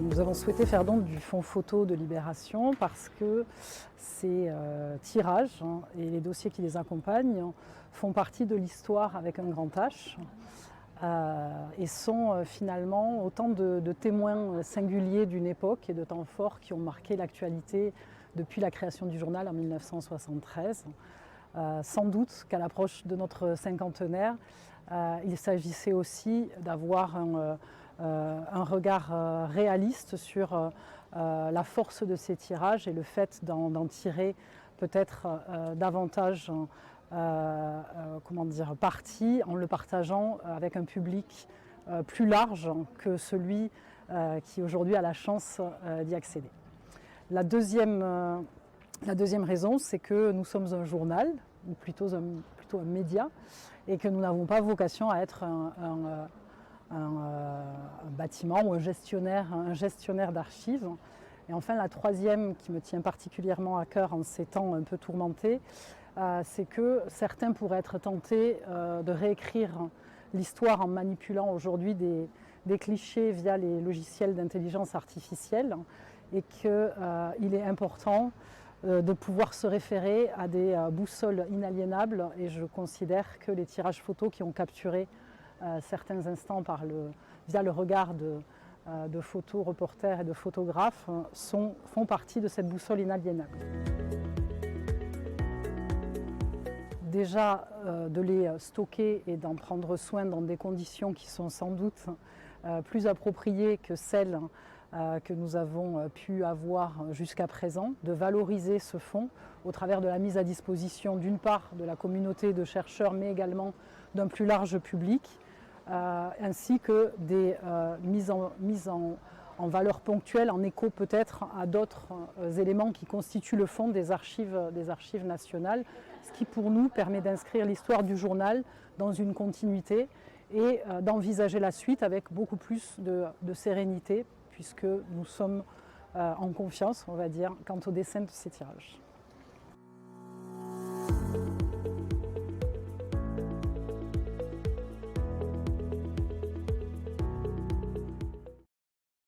Nous avons souhaité faire don du fonds photo de Libération parce que ces tirages et les dossiers qui les accompagnent font partie de l'histoire avec un grand H et sont finalement autant de témoins singuliers d'une époque et de temps forts qui ont marqué l'actualité depuis la création du journal en 1973. Sans doute qu'à l'approche de notre cinquantenaire, il s'agissait aussi d'avoir un regard réaliste sur la force de ces tirages et le fait d'en tirer peut-être davantage parti en le partageant avec un public plus large que celui qui aujourd'hui a la chance d'y accéder. La deuxième raison, c'est que nous sommes un journal, ou plutôt un média, et que nous n'avons pas vocation à être un bâtiment ou un gestionnaire d'archives. Et enfin, la troisième qui me tient particulièrement à cœur en ces temps un peu tourmentés, c'est que certains pourraient être tentés de réécrire l'histoire en manipulant aujourd'hui des clichés via les logiciels d'intelligence artificielle et qu'il est important de pouvoir se référer à des boussoles inaliénables, et je considère que les tirages photos qui ont capturé certains instants via le regard de photos, reporters et de photographes font partie de cette boussole inaliénable. Déjà de les stocker et d'en prendre soin dans des conditions qui sont sans doute plus appropriées que celles que nous avons pu avoir jusqu'à présent, de valoriser ce fonds au travers de la mise à disposition d'une part de la communauté de chercheurs mais également d'un plus large public, ainsi que des mises en valeur ponctuelle, en écho peut-être à d'autres éléments qui constituent le fond des archives nationales, ce qui pour nous permet d'inscrire l'histoire du journal dans une continuité et d'envisager la suite avec beaucoup plus de sérénité, puisque nous sommes en confiance, on va dire, quant au dessin de ces tirages.